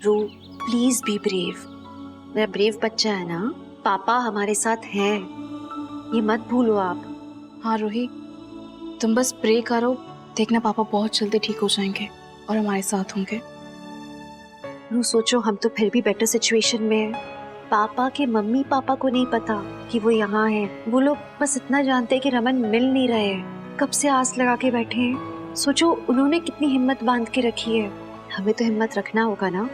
रू please be brave. मेरा brave बच्चा है ना, पापा हमारे साथ हैं, ये मत भूलो आप। हाँ रूही, तुम बस प्रे करो, देखना पापा बहुत जल्दी ठीक हो जाएंगे और हमारे साथ होंगे। रू सोचो, हम तो फिर भी बेटर सिचुएशन में हैं। पापा के मम्मी पापा को नहीं पता कि वो यहाँ है। वो लोग बस इतना जानते हैं कि रमन मिल नहीं रहे हैं, कब से आस लगा के बैठे हैं। सोचो उन्होंने कितनी हिम्मत बांध के रखी है, हमें तो हिम्मत रखना होगा ना,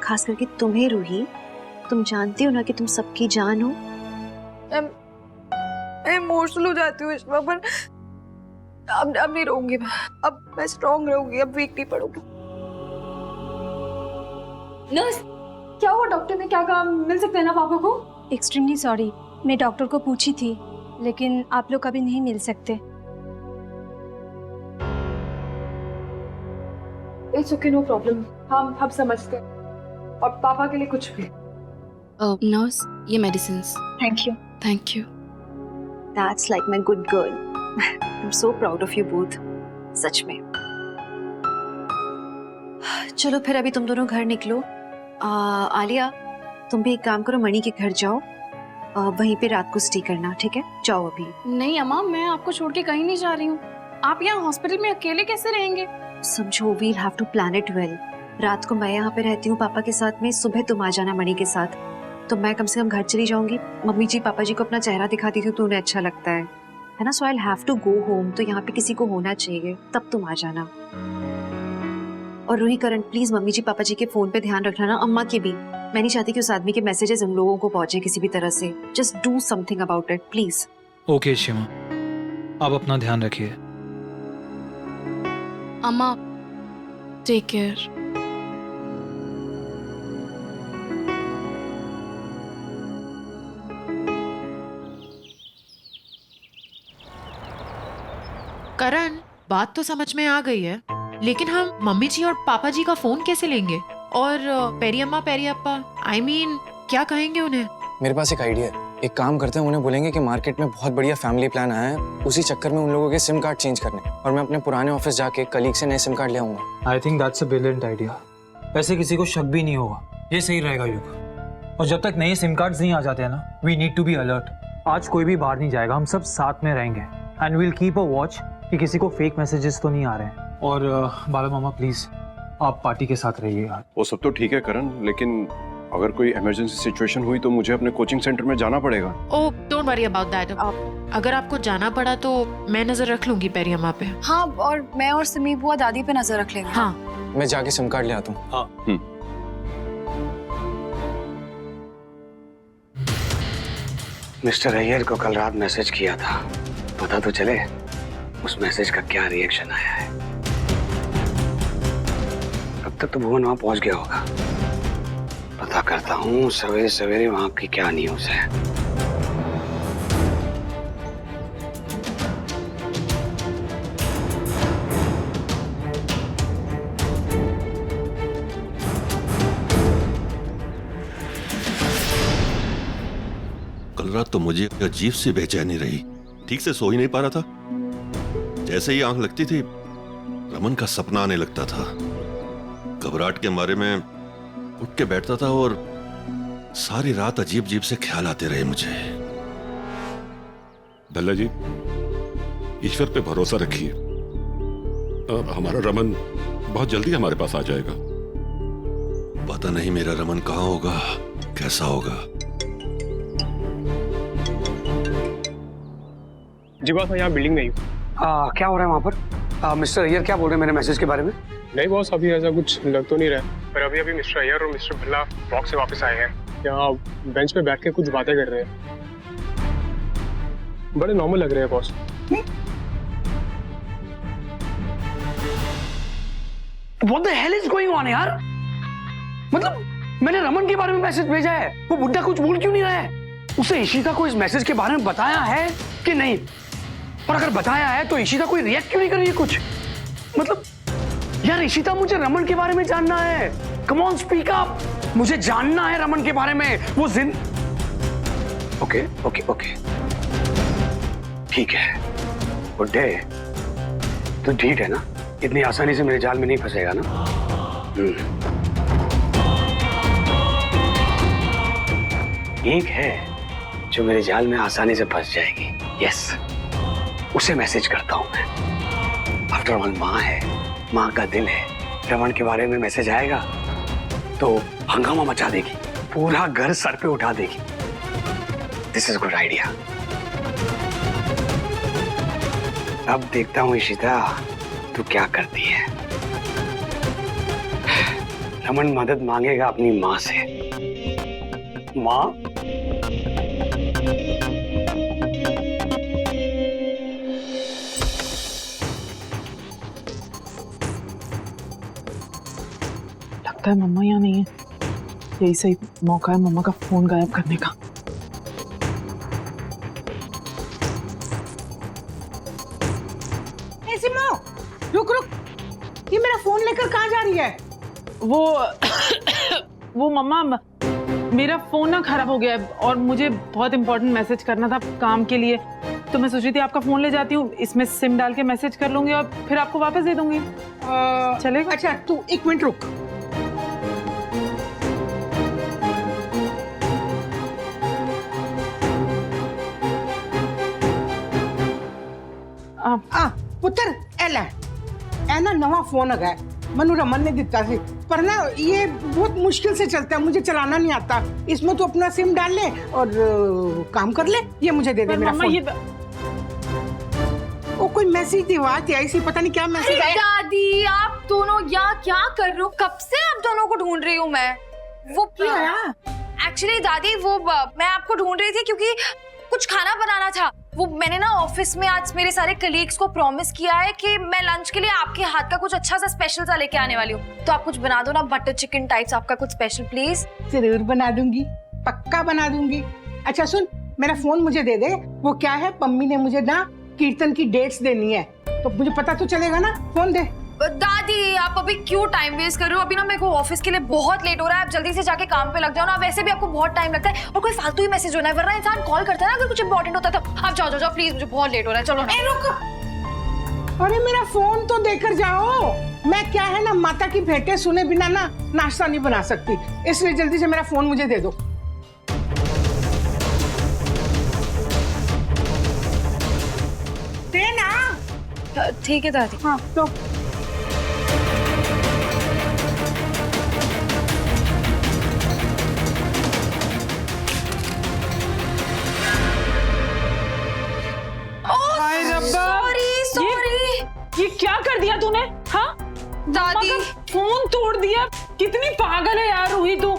खास करके तुम्हें रूही। तुम जानती हो ना कि तुम सबकी जान हो। मैं इमोशनल हो जाती हूँ इश्मा, पर अब नहीं रहूंगी मैं। अब मैं स्ट्रॉन्ग रहूंगी, अब वीक नहीं पड़ूंगी। नर्स, क्या हुआ? डॉक्टर ने क्या कहा? मिल सकते हैं ना पापा को? एक्सट्रीमली सॉरी, मैं डॉक्टर को पूछी थी, लेकिन आप लोग अभी नहीं मिल सकते। इट्स ओके, नो प्रॉब्लम, हम समझते हैं। और पापा के लिए कुछ भी। नर्स, ये medicine. Thank you. Thank you. That's like my good girl. I'm so proud of you both. सच में। चलो फिर अभी तुम दोनों घर निकलो। आलिया, तुम भी एक काम करो, मणि के घर जाओ, वहीं पे रात को स्टे करना, ठीक है? जाओ अभी। नहीं अम्मा, मैं आपको छोड़ के कहीं नहीं जा रही हूँ। आप यहाँ हॉस्पिटल में अकेले कैसे रहेंगे? समझो, we'll have to plan it well. रात को मैं यहाँ पे रहती हूँ पापा के साथ में, सुबह तुम आ जाना मणि के साथ। तो मैं कम से कम घर चली जाऊंगी, मम्मी जी पापा जी को अपना चेहरा दिखाती थी तो उन्हें अच्छा लगता है ना? So I will have to go home, तो यहाँ पे किसी को होना चाहिए, तब तुम आ जाना। और रूही करण, प्लीज मम्मी जी पापा जी के फोन पे ध्यान रखना ना, अम्मा के भी। मैं नहीं चाहती कि उस आदमी के मैसेजेस उन लोगों को पहुंचे किसी भी तरह से। Just do something about it please. Okay Shima, आप अपना ध्यान रखिए। अम्मा, टेक केयर। करण, बात तो समझ में आ गई है, लेकिन हम मम्मी जी और पापा जी का फोन कैसे लेंगे? और पेरियम्मा पेरियप्पा, I mean, क्या कहेंगे उन्हें? मेरे पास एक आइडिया है। एक काम करते हैं, उन्हें बोलेंगे कि मार्केट में बहुत बढ़िया फैमिली प्लान आया है, उसी चक्कर में उन लोगों के सिम कार्ड चेंज करने, और मैं अपने पुराने ऑफिस जाके कलीग से नए सिम कार्ड ले आऊंगा। I think that's a brilliant idea. ऐसे किसी को शक भी नहीं होगा, ये सही रहेगा युग। और जब तक नए सिम कार्ड्स नहीं आ जाते हैं ना, we need to be alert. आज कोई भी बाहर नहीं जाएगा, हम सब साथ में रहेंगे, and we'll keep a watch कि किसी को फेक मैसेजेस तो नहीं आ रहे हैं। और बाला मामा प्लीज, आप पार्टी के साथ रहिए यार। वो सब तो ठीक है करण, लेकिन अगर कोई इमरजेंसी सिचुएशन हुई तो मुझे अपने कोचिंग सेंटर में जाना पड़ेगा। ओह, डोंट वरी अबाउट दैट। अगर आपको जाना पड़ा तो मैं नजर रख लूंगी पेरियम्मा पे। हाँ, और मैं और सिमी बुआ दादी पे नजर रख लेंगे। हाँ, मैं जाके सिम कार्ड ले आता हूँ। हाँ। मिस्टर अय्यर को कल रात मैसेज किया था, पता तो चले उस मैसेज का क्या रिएक्शन आया है। अब तक तो भुवन वहां पहुंच गया होगा। पता करता हूँ सवेरे सवेरे वहां की क्या न्यूज है। कल रात तो मुझे अजीब सी बेचैनी रही, ठीक से सो ही नहीं पा रहा था। जैसे ही आंख लगती थी, रमन का सपना आने लगता था। घबराहट के मारे में उठ के बैठता था और सारी रात अजीब अजीब से ख्याल आते रहे मुझे। भल्ला जी, ईश्वर पे भरोसा रखिए, हमारा रमन बहुत जल्दी हमारे पास आ जाएगा। पता नहीं मेरा रमन कहाँ होगा, कैसा होगा। जी बॉस, मैं यहाँ बिल्डिंग में ही हूँ। क्या हो रहा है वहाँ पर? मिस्टर अय्यर क्या बोल रहे हैं मेरे मैसेज के बारे में? नहीं बॉस, अभी ऐसा कुछ लग तो नहीं रहा, पर अभी मिस्टर अय्यर और मिस्टर भल्ला वॉक से वापस आए हैं। यहाँ बेंच पे बैठ के कुछ बातें कर रहे हैं, बड़े नॉर्मल लग रहे हैं boss. What the hell is going on यार? मतलब मैंने रमन के बारे में मैसेज भेजा है, वो बुड्ढा कुछ बोल क्यों नहीं रहा है? उसे इशिता को इस मैसेज के बारे में बताया है कि नहीं? और अगर बताया है तो इशिता कोई रिएक्ट क्यों नहीं कर रही है कुछ? मतलब यार इशिता, मुझे रमन के बारे में जानना है। कम ऑन स्पीक अप, मुझे जानना है रमन के बारे में। वो ओके ओके ओके, ठीक है बुड्ढे, तू ठीक है ना? इतनी आसानी से मेरे जाल में नहीं फंसेगा ना? एक है जो मेरे जाल में आसानी से फंस जाएगी। यस, उसे मैसेज करता हूँ मैं। आफ्टर ऑल माँ है, माँ का दिल है। रमन के बारे में मैसेज आएगा तो हंगामा मचा देगी, पूरा घर सर पे उठा देगी। This is good idea. अब देखता हूँ इशिता तू क्या करती है। रमन मदद मांगेगा अपनी माँ से। माँ, लगता है मम्मा यहाँ नहीं है। यही सही मौका है मम्मा का फोन गायब करने का। रुक रुक, ये मेरा फोन लेकर कहाँ जा रही है? वो मम्मा, मेरा फोन ना खराब हो गया है और मुझे बहुत इंपॉर्टेंट मैसेज करना था काम के लिए, तो मैं सोच रही थी आपका फोन ले जाती हूँ, इसमें सिम डाल के मैसेज कर लूंगी और फिर आपको वापस दे दूंगी। चलेगा? अच्छा तू 1 मिनट रुक। पुत्र एला ना नवा फोन है मनु रमन ने दिता सी, पर ना ये बहुत मुश्किल से चलता है, मुझे चलाना नहीं आता। इसमें तो अपना सिम डाल ले और काम कर ले। ये मुझे दे दे मेरा फोन। वो कोई मैसेज थी, बात आई सी, पता नहीं क्या मैसेज आया। दादी आप दोनों यहाँ क्या कर रहे हो? कब से आप दोनों को ढूंढ रही हूँ मैं। वो एक्चुअली दादी वो मैं आपको ढूंढ रही थी क्योंकि कुछ खाना बनाना था। वो मैंने ना ऑफिस में आज मेरे सारे कलीग्स को प्रॉमिस किया है कि मैं लंच के लिए आपके हाथ का कुछ अच्छा सा स्पेशल सा लेके आने वाली हूँ, तो आप कुछ बना दो ना, बटर चिकन टाइप्स आपका कुछ स्पेशल प्लीज। जरूर बना दूंगी, पक्का बना दूंगी। अच्छा सुन, मेरा फोन मुझे दे दे। वो क्या है, मम्मी ने मुझे ना कीर्तन की डेट्स देनी है, तो मुझे पता तो चलेगा ना। फोन दे। दादी आप अभी क्यों टाइम वेस्ट कर रहे हो? अभी ना मेरे को ऑफिस के लिए बहुत लेट हो रहा है, आप जल्दी से जाके काम पे लग जाओ ना। वैसे भी आपको बहुत टाइम लगता है और कोई फालतू ही मैसेज होना है, वरना इंसान कॉल करता है ना अगर कुछ इंपॉर्टेंट होता है तो। आप जाओ जाओ जाओ प्लीज, मुझे बहुत लेट हो रहा है। चलो ना। रुक, अरे मेरा फोन तो देकर जाओ। मैं क्या है ना, माता की भेंटें सुने बिना ना नाश्ता नहीं बना सकती, इसलिए जल्दी से मेरा फोन मुझे दे दो। देना। ठीक है दादी। हाँ तो ये क्या कर दिया तूने? हाँ दादी, फोन तोड़ दिया। कितनी पागल है यार रूही तू।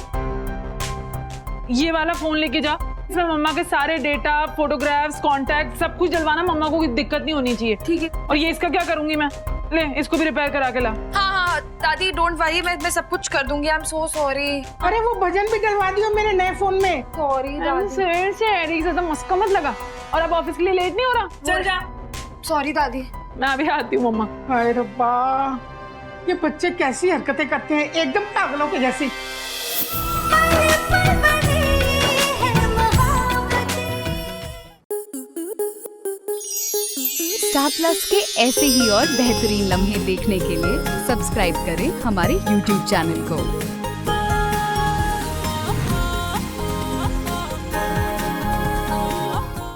ये वाला फोन लेके जा, इसमें मम्मा के सारे डेटा, फोटोग्राफ्स, कॉन्टैक्ट सब कुछ डलवाना, मम्मा को कोई दिक्कत नहीं होनी चाहिए। ठीक है। और ये इसका क्या करूंगी मैं? ले इसको भी रिपेयर करा के ला। हाँ हाँ दादी डोंट वरी, मैं सब कुछ कर दूंगी। I am so sorry. अरे वो भजन भी डलवा दियो मेरे नए फोन में। सॉरी दादी। शेर से एरिक से मुस्का मत लगा। और अब ऑफिस के लिए लेट नहीं हो रहा? चल जा। सॉरी दादी। मैं अभी आती हूँ मम्मा। हाय रब्बा, ये बच्चे कैसी हरकतें करते हैं, एकदम पागलों के जैसी। स्टार प्लस के ऐसे ही और बेहतरीन लम्हे देखने के लिए सब्सक्राइब करें हमारे YouTube चैनल को।